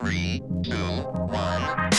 3, 2, 1.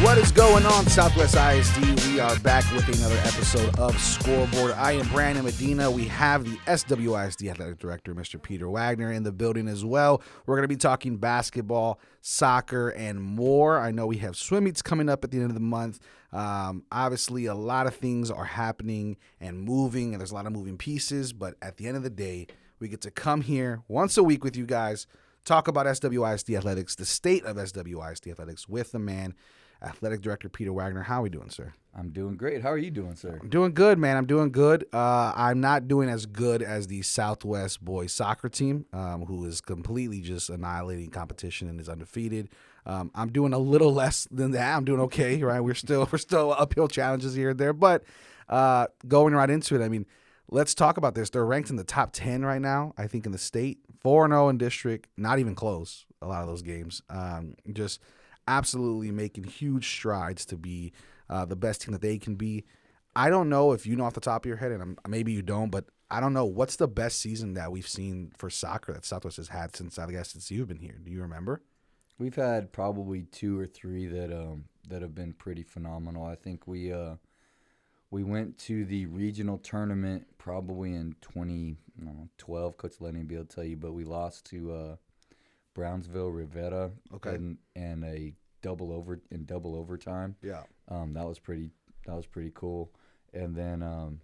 What is going on, Southwest ISD? We are back with another episode of Scoreboard. I am Brandon Medina. We have the SWISD Athletic Director, Mr. Peter Wagner, in the building as well. We're going to be talking basketball, soccer, and more. I know we have swim meets coming up at the end of the month. Obviously, a lot of things are happening and moving, and there's a lot of moving pieces. But at the end of the day, we get to come here once a week with you guys, talk about SWISD Athletics, the state of SWISD Athletics with the man, Athletic Director Peter Wagner. How are we doing, sir? I'm doing great. How are you doing, sir? I'm doing good, man. I'm doing good. I'm not doing as good as the Southwest boys soccer team, who is completely just annihilating competition and is undefeated. I'm doing a little less than that. I'm doing okay, right? We're still uphill challenges here and there, but going right into it, I mean, let's talk about this. They're ranked in the top 10 right now, I think, in the state. 4-0 in district, not even close, a lot of those games. Just absolutely making huge strides to be the best team that they can be. I don't know if you know off the top of your head, and maybe you don't, but I don't know, what's the best season that we've seen for soccer that Southwest has had since, I guess, since you've been here? Do you remember? We've had probably 2 or 3 that have been pretty phenomenal. I think we went to the regional tournament probably in 2012. Coach Lenny will tell you, but we lost to Brownsville Rivera, okay, and a double overtime. Yeah, that was pretty cool. And then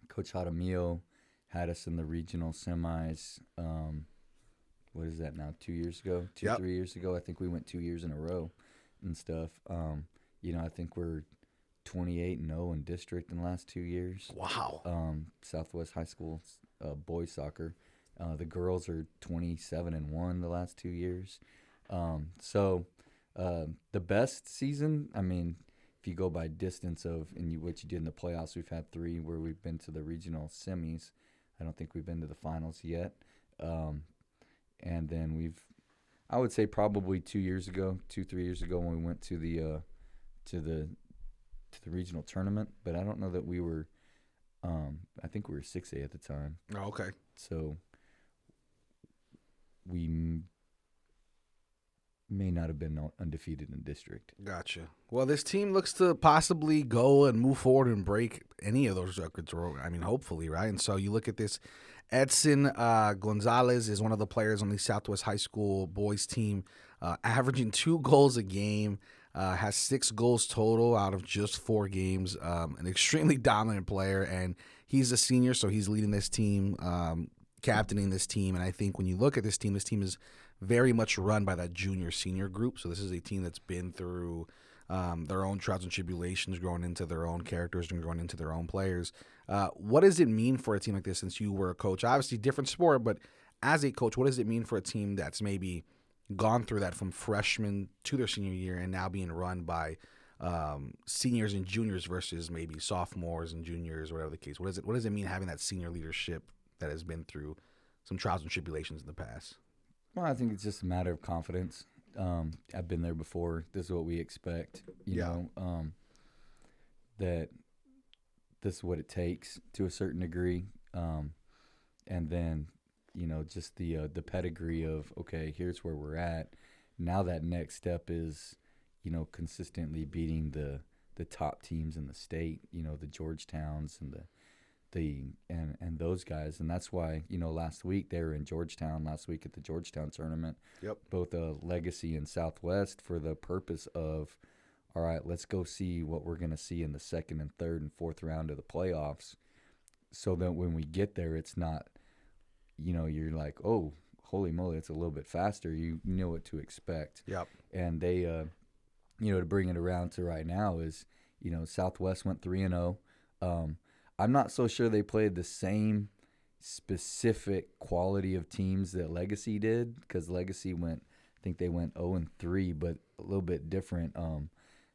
Coach Jaramillo had us in the regional semis. What is that now? 2 years ago, 3 years ago. I think we went 2 years in a row and stuff. I think we're 28-0 in district in the last 2 years. Wow. Southwest High School boys soccer. The girls are 27-1 the last 2 years. The best season, I mean, if you go by distance of what you did in the playoffs, we've had 3 where we've been to the regional semis. I don't think we've been to the finals yet. And then I would say probably 3 years ago when we went to the regional tournament. But I don't know that we were. I think we were 6A at the time. Oh, okay. So we may not have been undefeated in district. Gotcha. Well, this team looks to possibly go and move forward and break any of those records. I mean, hopefully, right? And so you look at this. Edson Gonzalez is one of the players on the Southwest High School boys team, averaging 2 goals a game, has 6 goals total out of just 4 games, an extremely dominant player, and he's a senior, so he's leading this team, captaining this team. And I think when you look at this team is very much run by that junior-senior group. So this is a team that's been through their own trials and tribulations, growing into their own characters and growing into their own players. What does it mean for a team like this, since you were a coach? Obviously, different sport, but as a coach, what does it mean for a team that's maybe gone through that from freshman to their senior year and now being run by seniors and juniors versus maybe sophomores and juniors, or whatever the case? What does it mean having that senior leadership that has been through some trials and tribulations in the past? Well, I think it's just a matter of confidence. I've been there before. This is what we expect. You know, that this is what it takes to a certain degree. And then, just the pedigree of, okay, here's where we're at. Now that next step is, consistently beating the top teams in the state, the Georgetowns and and those guys. And that's why, last week they were in Georgetown, last week at the Georgetown tournament. Yep. Both Legacy and Southwest, for the purpose of, all right, let's go see what we're going to see in the second and third and fourth round of the playoffs, so that when we get there, it's not, you're like, oh, holy moly, it's a little bit faster. You know what to expect. Yep. And they, to bring it around to right now is, Southwest went 3-0. I'm not so sure they played the same specific quality of teams that Legacy did, because Legacy went 0-3, but a little bit different.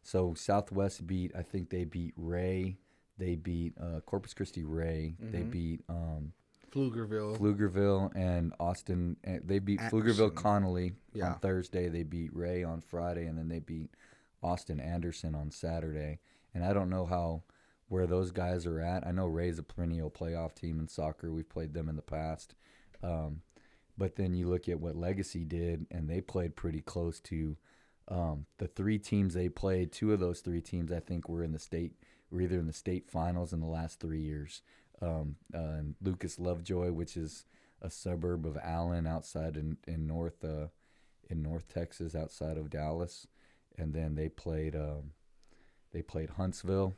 So Southwest I think they beat Ray. They beat Corpus Christi Ray. Mm-hmm. They beat Pflugerville and Austin. They beat Pflugerville Connolly on Thursday. They beat Ray on Friday, and then they beat Austin Anderson on Saturday. And I don't know where those guys are at. I know Ray's a perennial playoff team in soccer. We've played them in the past. But then you look at what Legacy did, and they played pretty close to the 3 teams they played. 2 of those 3 teams, I think, were either in the state finals in the last 3 years. Lucas Lovejoy, which is a suburb of Allen, outside in North Texas, outside of Dallas, and then they played Huntsville,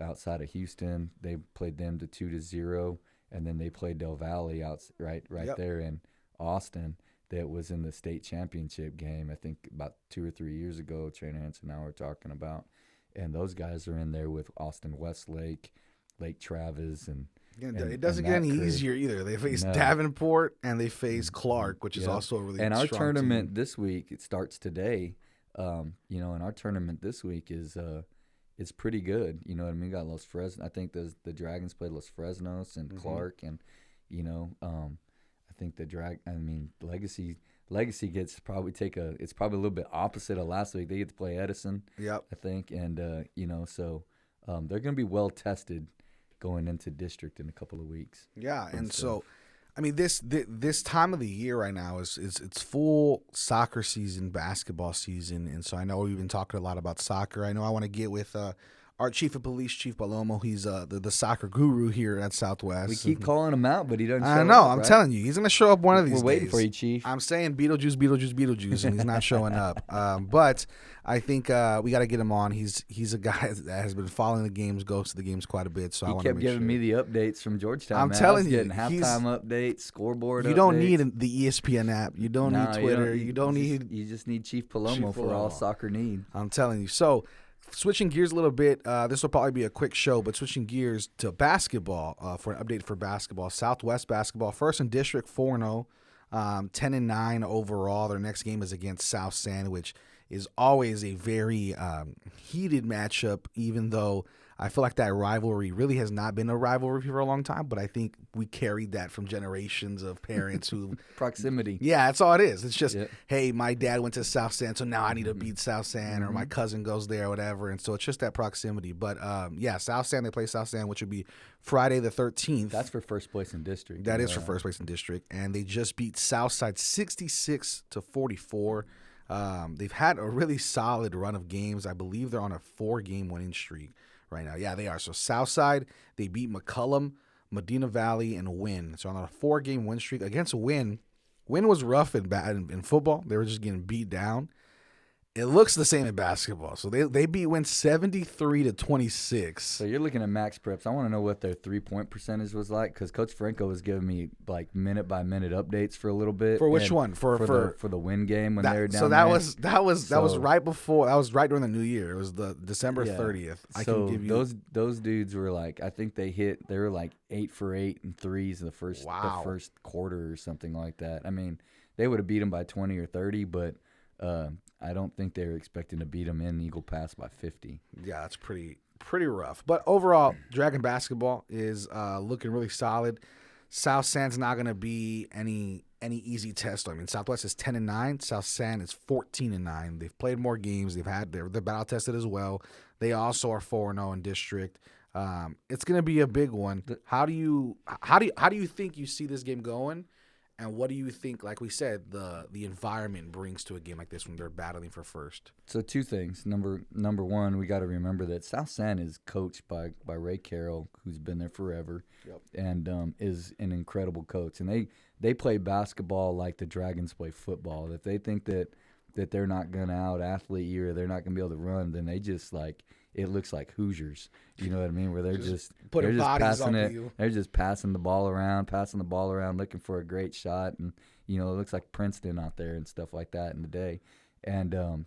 outside of Houston. They played them to 2-0, and then they played Del Valle right there in Austin. That was in the state championship game, I think about 2 or 3 years ago. Trainer Hanson and I were talking about, and those guys are in there with Austin Westlake, Lake Travis, and it doesn't get any easier either. They face Davenport and they face Clark, which is also a really and our strong tournament team. this week, it starts today. And our tournament this week is pretty good. You know what I mean? We got Los Fresnos. I think the Dragons played Los Fresnos and Clark, and I think Legacy gets probably it's probably a little bit opposite of last week. They get to play Edison. Yep. I think, and so they're going to be well tested going into district in a couple of weeks. Yeah, and so I mean this time of the year right now is it's full soccer season, basketball season, and so I know we've been talking a lot about soccer. I know I want to get with our chief of police, Chief Palomo. He's the soccer guru here at Southwest. We keep calling him out, but he doesn't show up. I know. I'm right? telling you, he's going to show up one of these days. We're waiting for you, Chief. I'm saying Beetlejuice, and he's not showing up. But I think we got to get him on. He's a guy that has been following the games, goes to the games quite a bit. So I want to make sure. He kept giving me the updates from Georgetown. I'm man. telling you, you, getting halftime updates, scoreboard. You updates. don't need the ESPN app. You don't need Twitter. You don't need. You just need Chief Palomo for all soccer need. I'm telling you. So. Switching gears a little bit, this will probably be a quick show, but switching gears to basketball for an update for basketball. Southwest basketball, first in district, 4-0, 10-9 overall. Their next game is against South San, which is always a very heated matchup, even though I feel like that rivalry really has not been a rivalry for a long time, but I think we carried that from generations of parents who... Proximity. Yeah, that's all it is. It's just, hey, my dad went to South San, so now I need to beat South San, or my cousin goes there or whatever, and so it's just that proximity. But, South San, they play South San, which would be Friday the 13th. That's for first place in district. That is for first place in district, and they just beat Southside 66-44. They've had a really solid run of games. I believe they're on a 4-game winning streak right now. Yeah, they are. So Southside, they beat McCullum, Medina Valley, and Wynn. So on a 4-game win streak against Wynn. Wynn was rough and bad in football. They were just getting beat down. It looks the same in basketball. So they beat Wynn 73-26. So you're looking at max preps. I want to know what their 3-point percentage was like, because Coach Franco was giving me like minute by minute updates for a little bit. For which one? For the Win game when they were down. So that was right before. That was right during the new year. It was the December 30th. I so can give you those dudes were like, I think they were like 8 for 8 and threes the first quarter or something like that. I mean, they would have beat them by 20 or 30, but I don't think they were expecting to beat them in Eagle Pass by 50. Yeah, that's pretty rough. But overall, Dragon basketball is looking really solid. South San's not going to be any easy test. I mean, Southwest is 10-9. South San is 14-9. They've played more games. They're battle tested as well. They also are 4-0 in district. It's going to be a big one. How do you think you see this game going? And what do you think, like we said, the environment brings to a game like this when they're battling for first? So 2 things. Number one, we got to remember that South San is coached by Ray Carroll, who's been there forever, and is an incredible coach. And they play basketball like the Dragons play football. If they think that they're not going to out-athlete you or they're not going to be able to run, then they just it looks like Hoosiers. You know what I mean? Where they're just passing it. You. They're just passing the ball around, looking for a great shot, and it looks like Princeton out there and stuff like that in the day. And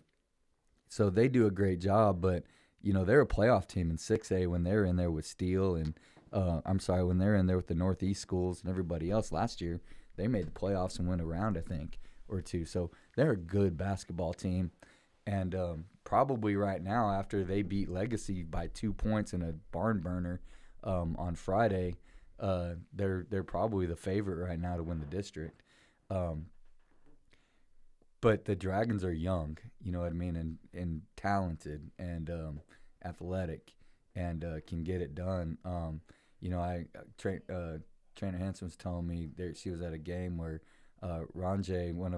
so they do a great job. But they're a playoff team in 6A when they're in there with Steele and when they're in there with the Northeast schools and everybody else last year. They made the playoffs and went a round, I think, or 2. So they're a good basketball team. And probably right now, after they beat Legacy by 2 points in a barn burner on Friday, they're probably the favorite right now to win the district. But the Dragons are young, you know what I mean, and talented and athletic and can get it done. Trainer Hanson was telling me she was at a game where Ranjay, one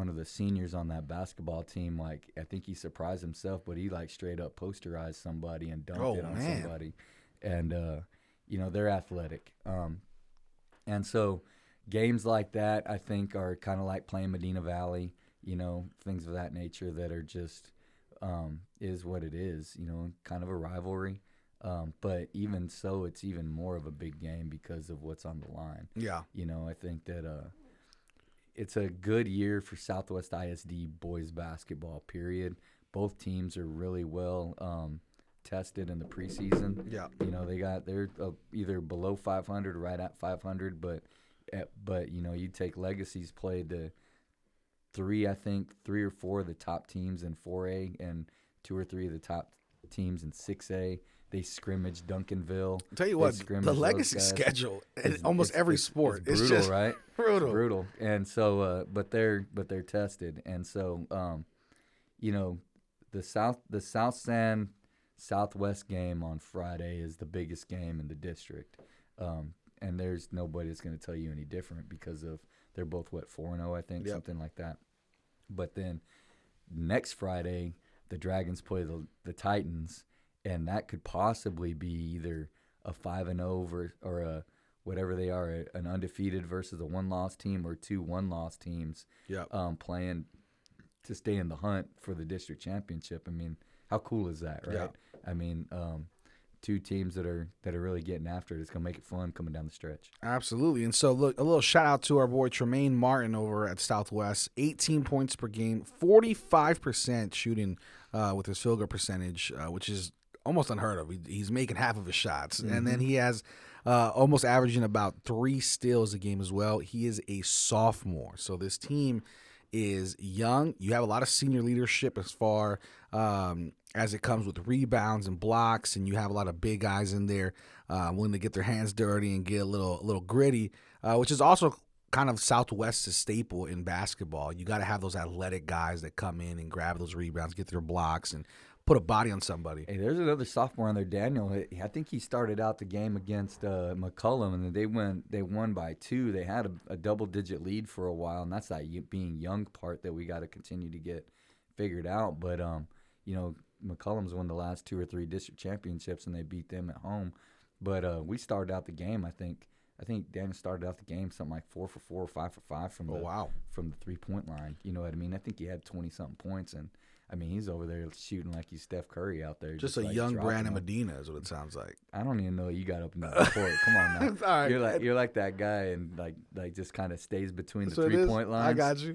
of the seniors on that basketball team, like I think he surprised himself, but he like straight up posterized somebody and dunked it on somebody, and they're athletic, and so games like that I think are kind of like playing Medina Valley, things of that nature that are just is what it is, kind of a rivalry. But even so, it's even more of a big game because of what's on the line. Yeah. I think that it's a good year for Southwest ISD boys basketball, period. Both teams are really well tested in the preseason. Yeah. They're either below 500 or right at 500, but you take Legacy's played the three or four of the top teams in 4A and two or three of the top teams in 6A. They scrimmage Duncanville. I'll tell you what, the Legacy schedule in almost every sport it's brutal, just right? Brutal. It's brutal. And so, but they're tested, and so, the South San Southwest game on Friday is the biggest game in the district, and there's nobody that's going to tell you any different because of they're both 4-0, I think, something like that. But then next Friday, the Dragons play the Titans. And that could possibly be either a 5-0 or a whatever they are, an undefeated versus a one-loss team, or two one-loss teams playing to stay in the hunt for the district championship. I mean, how cool is that, right? Yeah. I mean, two teams that are really getting after it. It's gonna make it fun coming down the stretch. Absolutely. And so, look, a little shout out to our boy Tremaine Martin over at Southwest. 18 points per game, 45% shooting with his field goal percentage, which is almost unheard of. He's making half of his shots. Mm-hmm. And then he has almost averaging about 3 steals a game as well. He is a sophomore. So this team is young. You have a lot of senior leadership as far as it comes with rebounds and blocks, and you have a lot of big guys in there willing to get their hands dirty and get a little gritty, which is also kind of Southwest's staple in basketball. You got to have those athletic guys that come in and grab those rebounds, get their blocks, and put a body on somebody. Hey, there's another sophomore on there, Daniel. I think he started out the game against McCullum, and they won by 2. They had a double-digit lead for a while, and that's that being young part that we got to continue to get figured out. But, McCullum's won the last 2 or 3 district championships, and they beat them at home. But we started out the game, I think Daniel started out the game something like 4 for 4 or 5 for 5 from the 3-point line. You know what I mean? I think he had 20-something points, and I mean, he's over there shooting like he's Steph Curry out there. Just a like young Brandon Medina is what it sounds like. I don't even know you got up in the court. Come on now. All right. You're like that guy and like just kind of stays between the 3-point lines.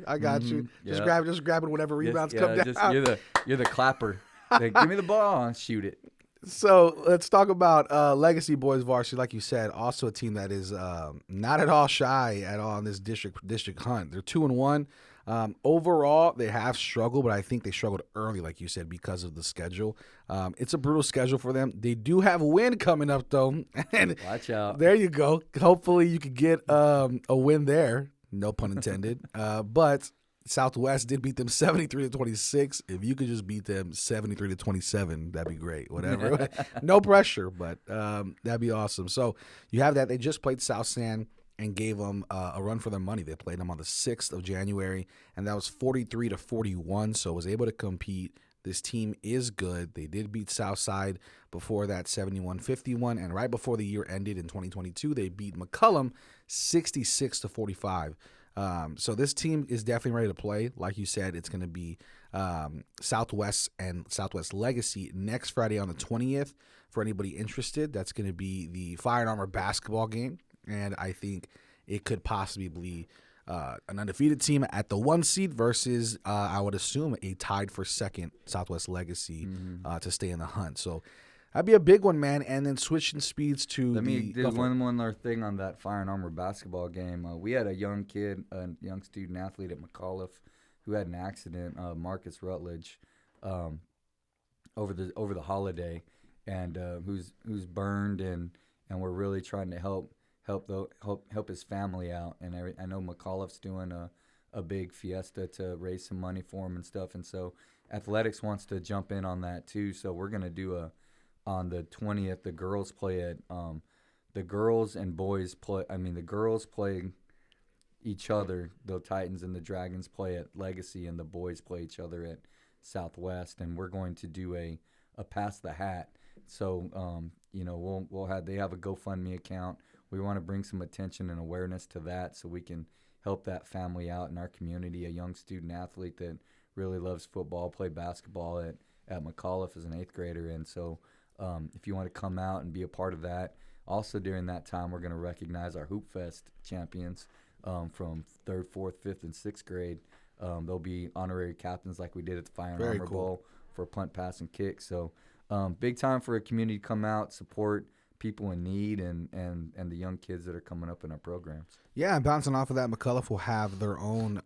I got you. Just grabbing whatever rebounds come down. You're the clapper. Like, give me the ball and shoot it. So let's talk about Legacy Boys Varsity. Like you said, also a team that is not at all shy at all in this district hunt. They're 2-1. Overall, they have struggled, but I think they struggled early, like you said, because of the schedule. It's a brutal schedule for them. They do have a win coming up, though. And watch out. There you go. Hopefully you could get a win there. No pun intended. But Southwest did beat them 73-26. If you could just beat them 73-27, that'd be great. Whatever. No pressure, but that'd be awesome. So you have that. They just played South San and gave them a run for their money. They played them on the 6th of January, and that was 43-41, so was able to compete. This team is good. They did beat Southside before that 71-51, and right before the year ended in 2022, they beat McCullum 66-45. So this team is definitely ready to play. Like you said, it's going to be Southwest and Southwest Legacy next Friday on the 20th. For anybody interested, that's going to be the Fire and Armor basketball game. And I think it could possibly be an undefeated team at the 1 seed versus, I would assume, a tied for second Southwest Legacy to stay in the hunt. So that'd be a big one, man. And then switching speeds to Let me do one more thing on that Fire and Armor basketball game. We had a young kid, a young student athlete at McAuliffe who had an accident, Marcus Rutledge, over the holiday, and who's burned, and we're really trying to help his family out. And I know McAuliffe's doing a big fiesta to raise some money for him and stuff. And so athletics wants to jump in on that too. So we're gonna do on the 20th. The girls play at the girls and boys play. I mean, the girls play each other. The Titans and the Dragons play at Legacy, and the boys play each other at Southwest. And we're going to do a pass the hat. So they have a GoFundMe account. We want to bring some attention and awareness to that, so we can help that family out in our community. A young student athlete that really loves football, played basketball at McAuliffe as an 8th grader. And so if you want to come out and be a part of that. Also during that time, we're going to recognize our Hoop Fest champions from 3rd, 4th, 5th, and 6th grade. They'll be honorary captains like we did at the Fire and Armor Bowl for punt, pass, and kick. So big time for a community to come out, support people in need, and the young kids that are coming up in our programs. Yeah, and bouncing off of that, McAuliffe will have their own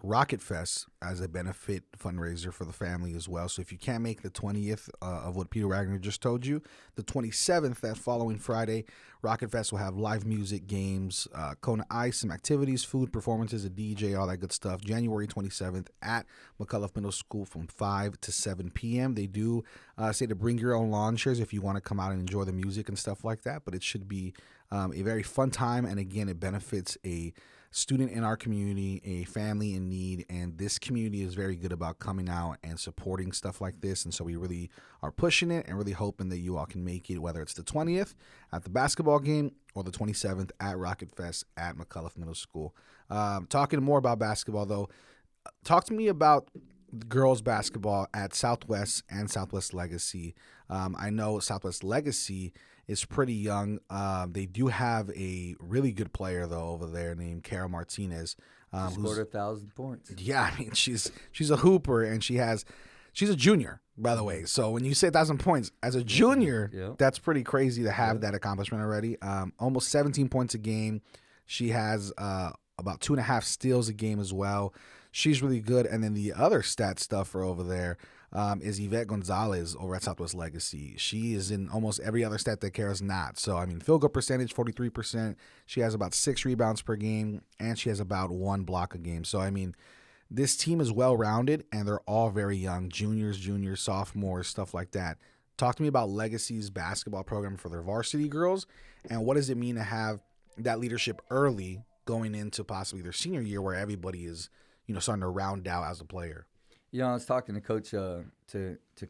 Rocket Fest as a benefit fundraiser for the family as well. So if you can't make the 20th of what Peter Wagner just told you, the 27th, that following Friday, Rocket Fest will have live music, games, Kona Ice, some activities, food, performances, a DJ, all that good stuff. January 27th at McAuliffe Middle School from 5 to 7 p.m. They do say to bring your own lawn chairs if you want to come out and enjoy the music and stuff like that, but it should be a very fun time, and again, it benefits a student in our community, a family in need, and this community is very good about coming out and supporting stuff like this, and so we really are pushing it and really hoping that you all can make it, whether it's the 20th at the basketball game or the 27th at Rocket Fest at McAuliffe Middle School. Talking more about basketball, though, talk to me about girls basketball at Southwest and Southwest Legacy. I know Southwest Legacy is pretty young. They do have a really good player though over there named Kara Martinez. She scored 1,000 points. Yeah, I mean she's a hooper, and she's a junior, by the way. So when you say 1,000 points as a junior, that's pretty crazy to have that accomplishment already. Almost 17 points a game. She has about 2.5 steals a game as well. She's really good. And then the other stat stuffer over there is Yvette Gonzalez over at Southwest Legacy. She is in almost every other stat that Kara's not. So, I mean, field goal percentage, 43%. She has about 6 rebounds per game, and she has about 1 block a game. So, I mean, this team is well-rounded, and they're all very young, juniors, sophomores, stuff like that. Talk to me about Legacy's basketball program for their varsity girls, and what does it mean to have that leadership early going into possibly their senior year where everybody is, starting to round out as a player. I was talking to Coach to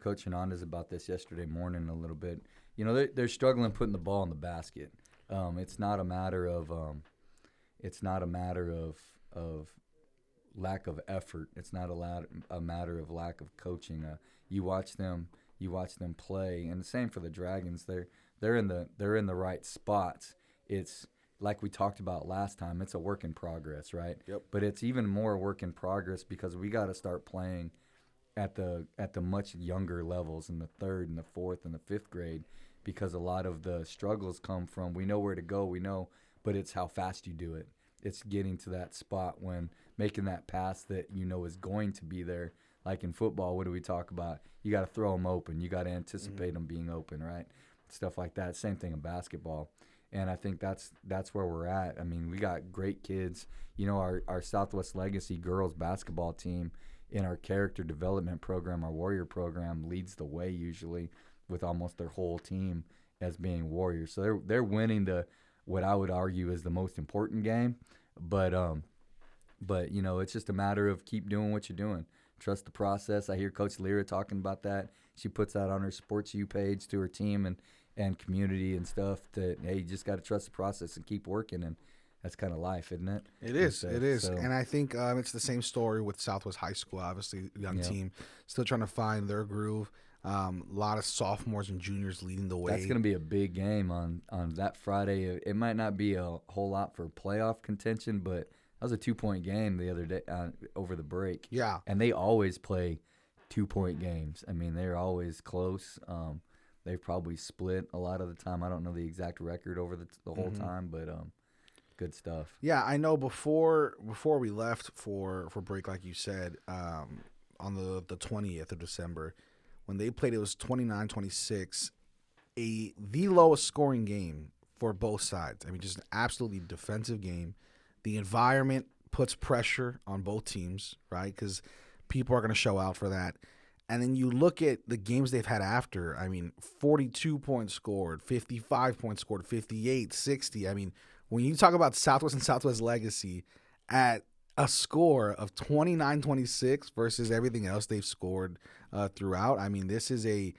Coach Hernandez about this yesterday morning a little bit. They're struggling putting the ball in the basket. It's not a matter of lack of effort. It's not a matter of lack of coaching. You watch them play, and the same for the Dragons. They're in the right spots. It's like we talked about last time, it's a work in progress, right? Yep. But it's even more work in progress because we got to start playing at the much younger levels in the 3rd and the 4th and the 5th grade, because a lot of the struggles come from we know where to go, but it's how fast you do it. It's getting to that spot when making that pass that is going to be there. Like in football, what do we talk about? You got to throw them open. You got to anticipate them being open, right? Stuff like that. Same thing in basketball. And I think that's where we're at. I mean, we got great kids. Our Southwest Legacy girls basketball team in our character development program, our Warrior program, leads the way usually with almost their whole team as being Warriors. So they're winning what I would argue is the most important game. But it's just a matter of keep doing what you're doing. Trust the process. I hear Coach Lyra talking about that. She puts that on her Sports U page to her team and community and stuff, that, hey, you just got to trust the process and keep working, and that's kind of life, isn't it? It is. And I think it's the same story with Southwest High School, obviously, young team, still trying to find their groove. A lot of sophomores and juniors leading the way. That's going to be a big game on that Friday. It might not be a whole lot for playoff contention, but that was a 2-point game the other day over the break. Yeah. And they always play 2-point games. I mean, they're always close. They've probably split a lot of the time. I don't know the exact record over the whole time, but good stuff. Yeah, I know before we left for break, like you said, on the 20th of December, when they played, it was 29-26, the lowest scoring game for both sides. I mean, just an absolutely defensive game. The environment puts pressure on both teams, right? Because people are going to show out for that. And then you look at the games they've had after. I mean, 42 points scored, 55 points scored, 58, 60. I mean, when you talk about Southwest and Southwest legacy at a score of 29-26 versus everything else they've scored throughout, I mean, this is a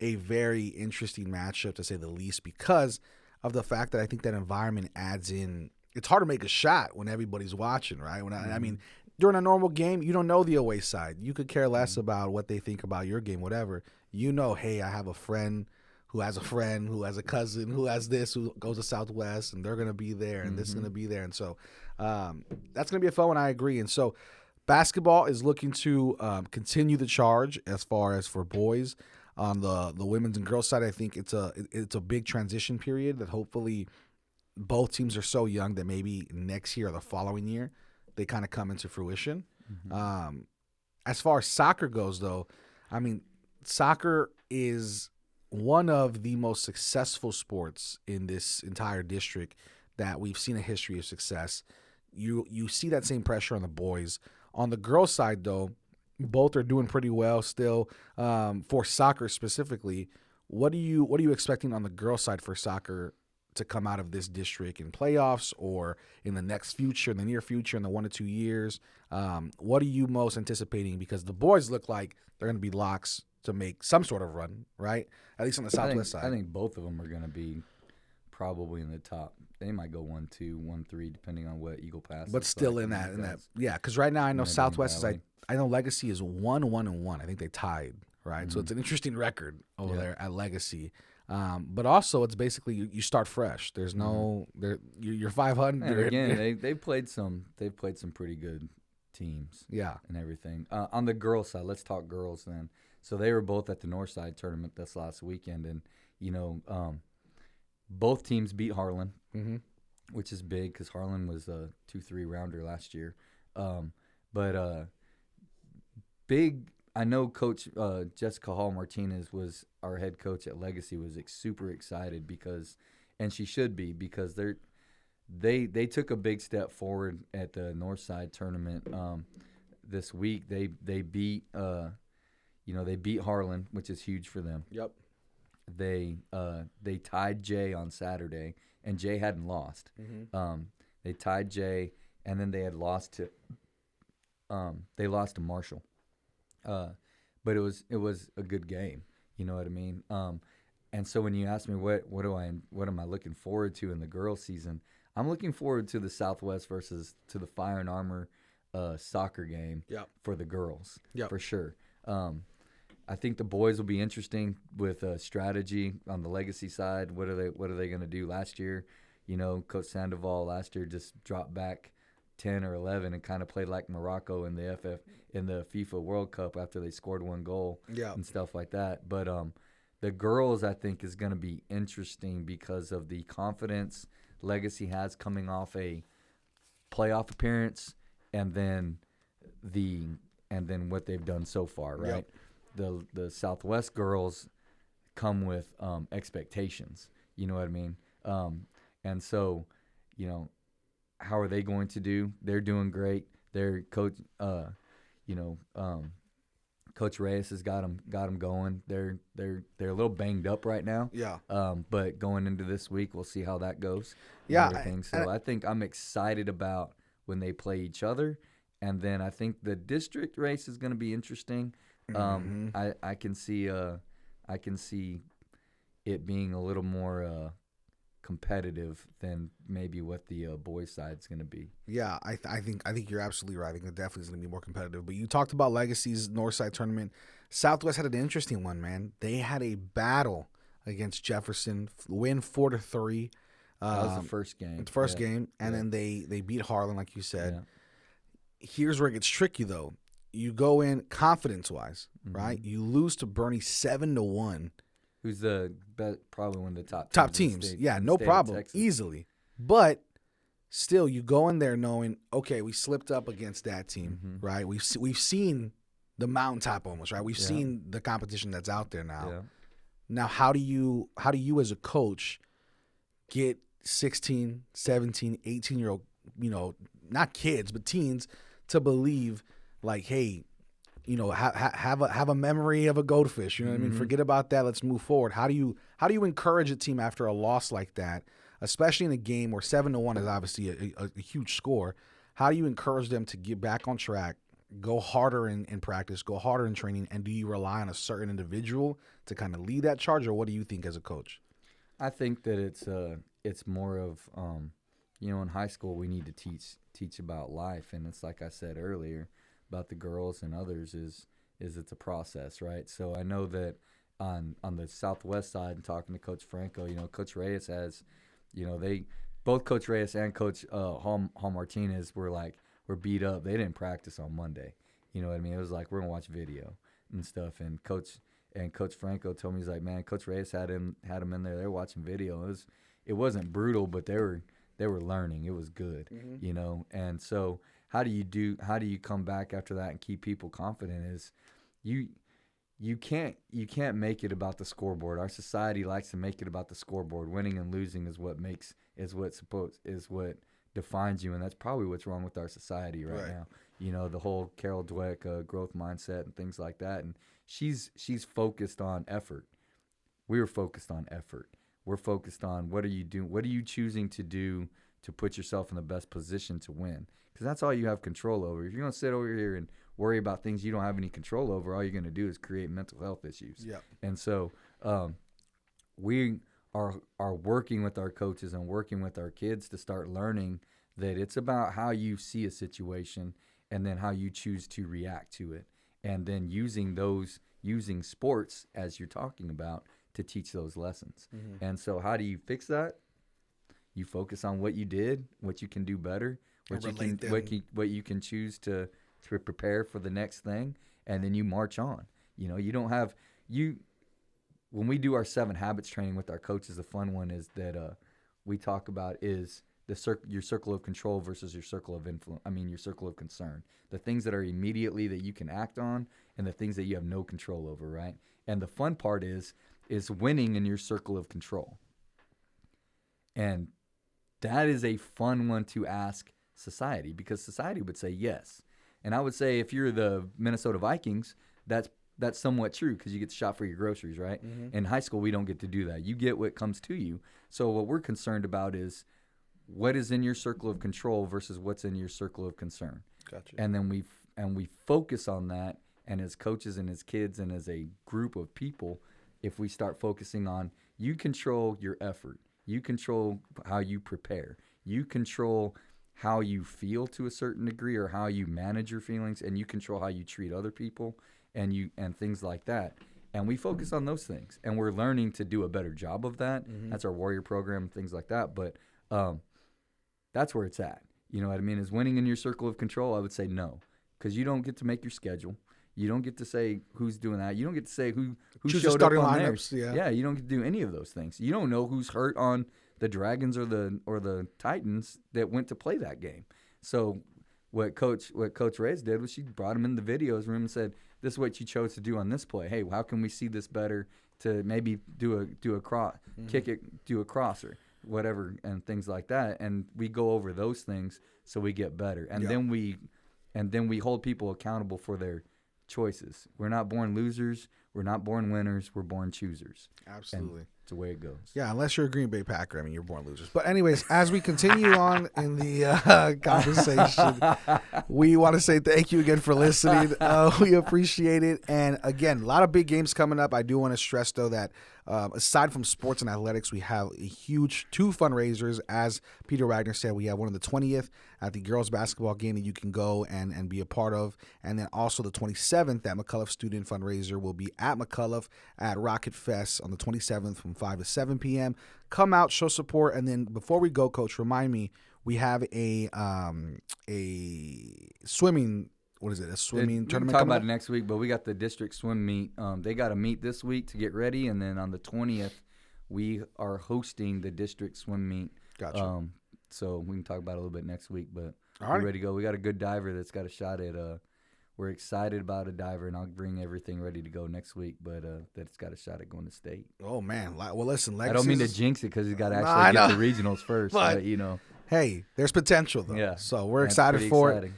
very interesting matchup, to say the least, because of the fact that I think that environment adds in. It's hard to make a shot when everybody's watching, right? I mean, during a normal game, you don't know the away side. You could care less about what they think about your game, whatever. You know, hey, I have a friend who has a cousin who has this, who goes to Southwest, and they're going to be there, and this is going to be there. And so that's going to be a fun one, I agree. And so basketball is looking to continue the charge as far as for boys. On the women's and girls side, I think it's a big transition period that hopefully both teams are so young that maybe next year or the following year they kind of come into fruition. As far as soccer goes, though, I mean, soccer is one of the most successful sports in this entire district that we've seen a history of success. You see that same pressure on the boys. On the girls' side, though, both are doing pretty well still. For soccer specifically, what are you expecting on the girls' side for soccer to come out of this district in playoffs or in the near future, in the 1 to 2 years? What are you most anticipating? Because the boys look like they're going to be locks to make some sort of run, right? At least on the Southwest side. I think both of them are going to be probably in the top. They might go 1-2, 1-3, depending on what Eagle Pass. But still like in that, yeah. Because right now I know Southwest is I know Legacy is 1-1-1. I think they tied, right? So it's an interesting record over there at Legacy. But also it's basically you start fresh. There's no you're 500. And again, they've played some pretty good teams. Yeah, and everything. On the girls' side, let's talk girls then. So they were both at the Northside tournament this last weekend, and both teams beat Harlan, which is big because Harlan was a 2-3 rounder last year. But big. I know Coach Jessica Hall Martinez was our head coach at Legacy, was super excited because, and she should be, because they took a big step forward at the Northside tournament this week. They beat they beat Harlan, which is huge for them. Yep. They tied Jay on Saturday, and Jay hadn't lost. They tied Jay, and then they had lost to Marshall. But it was a good game. You know what I mean? And so when you ask me what am I looking forward to in the girls' season, I'm looking forward to the Southwest versus to the Fire and Armor soccer game for the girls for sure. I think the boys will be interesting with strategy on the Legacy side. What are they going to do? Last year, Coach Sandoval last year just dropped back 10 or 11 and kind of played like Morocco in the FIFA World Cup after they scored one goal and stuff like that. But the girls, I think, is going to be interesting because of the confidence Legacy has coming off a playoff appearance and then what they've done so far, right? The Southwest girls come with expectations, you know what I mean? And so, how are they going to do? They're doing great. Their coach, Coach Reyes has got them going. They're a little banged up right now. Yeah. But going into this week, we'll see how that goes. Yeah. I think I'm excited about when they play each other, and then I think the district race is going to be interesting. I can see it being a little more competitive than maybe what the boys' side is going to be. Yeah, I think you're absolutely right. I think it definitely is going to be more competitive. But you talked about Legacy's Northside tournament. Southwest had an interesting one, man. They had a battle against Jefferson, win 4-3. That was the first game. The first game, and then they beat Harlan, like you said. Yeah. Here's where it gets tricky, though. You go in confidence-wise, right? You lose to Bernie 7-1. Who's the best, probably one of the top teams. Yeah, no problem, easily. But still, you go in there knowing, okay, we slipped up against that team, right? We've seen the mountaintop almost, right? We've seen the competition that's out there now. Yeah. Now, how do you as a coach get 16, 17, 18-year-old, not kids but teens to believe like, hey, have a memory of a goldfish. You know what I mean? Forget about that. Let's move forward. How do you encourage a team after a loss like that especially in a game where 7-1 is obviously a huge score. How do you encourage them to get back on track, go harder in practice, go harder in training, and do you rely on a certain individual to kind of lead that charge, or what do you think as a coach? I think that it's more of in high school we need to teach about life, and it's like I said earlier about the girls and others is it's a process, right? So I know that on the Southwest side, and talking to Coach Franco, Coach Reyes has, both Coach Reyes and Coach Hall Martinez were beat up. They didn't practice on Monday. You know what I mean? It was like, we're gonna watch video and stuff. And Coach Franco told me, he's like, man, Coach Reyes had him in there. They were watching video. It wasn't brutal, but they were learning. It was good, And so how do you come back after that and keep people confident? Is you can't make it about the scoreboard. Our society likes to make it about the scoreboard. Winning and losing is what defines you, and that's probably what's wrong with our society right now. The whole Carol Dweck growth mindset and things like that. And she's focused on effort. We're focused on effort. We're focused on what are you doing? What are you choosing to do to put yourself in the best position to win? Because that's all you have control over. If you're going to sit over here and worry about things you don't have any control over, all you're going to do is create mental health issues. Yep. And so we are working with our coaches and working with our kids to start learning that it's about how you see a situation and then how you choose to react to it, and then using sports, as you're talking about, to teach those lessons. Mm-hmm. And so how do you fix that? You focus on what you did, what you can do better, what you can choose to prepare for the next thing, and then you march on. You don't have when we do our 7 habits training with our coaches, the fun one is that we talk about is your circle of control versus your circle of influence. Your circle of concern. The things that are immediately that you can act on, and the things that you have no control over, right? And the fun part is winning in your circle of control. And that is a fun one to ask society, because society would say yes. And I would say if you're the Minnesota Vikings, that's somewhat true, because you get to shop for your groceries, right? Mm-hmm. In high school, we don't get to do that. You get what comes to you. So what we're concerned about is what is in your circle of control versus what's in your circle of concern. Gotcha. And then we focus on that, and as coaches and as kids and as a group of people, if we start focusing on you control your effort, you control how you prepare, you control how you feel to a certain degree or how you manage your feelings, and you control how you treat other people and things like that. And we focus on those things, and we're learning to do a better job of that. Mm-hmm. That's our Warrior program, things like that. But that's where it's at. You know what I mean? Is winning in your circle of control? I would say no, because you don't get to make your schedule. You don't get to say who's doing that. You don't get to say who showed up on theirs. Yeah, you don't get to do any of those things. You don't know who's hurt on the Dragons or the Titans that went to play that game. So what Coach Reyes did was she brought him in the videos room and said, "This is what you chose to do on this play. Hey, how can we see this better to maybe do a cross, kick it, do a crosser, whatever, and things like that." And we go over those things so we get better. And then we hold people accountable for their choices. We're not born losers. We're not born winners. We're born choosers. Absolutely. And it's the way it goes. Yeah, unless you're a Green Bay Packer. You're born losers. But anyways, as we continue on in the conversation, we want to say thank you again for listening. We appreciate it. And again, a lot of big games coming up. I do want to stress, though, that aside from sports and athletics, we have a huge 2 fundraisers. As Peter Wagner said, we have one on the 20th at the girls basketball game that you can go and be a part of. And then also the 27th, that McCullough student fundraiser will be at McCullough at Rocket Fest on the 27th from 5 to 7 p.m. Come out, show support. And then before we go, Coach, remind me, we have a swimming what is it, a swimming tournament? We'll talk about it next week, but we got the district swim meet. They got to meet this week to get ready, and then on the 20th, we are hosting the district swim meet. Gotcha. So we can talk about it a little bit next week, but all right. We're ready to go. We got a good diver that's got a shot at we're excited about a diver, and I'll bring everything ready to go next week, but that's got a shot at going to state. Oh, man. Well, listen, I don't mean to jinx it because he's got to actually get the regionals first, but you know. Hey, there's potential, though. Yeah. So we're excited for it.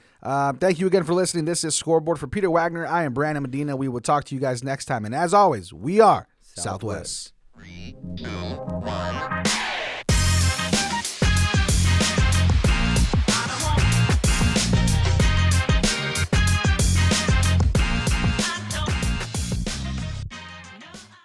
Thank you again for listening. This is Scoreboard for Peter Wagner. I am Brandon Medina. We will talk to you guys next time. And as always, we are Southwest. 3, 2, 1.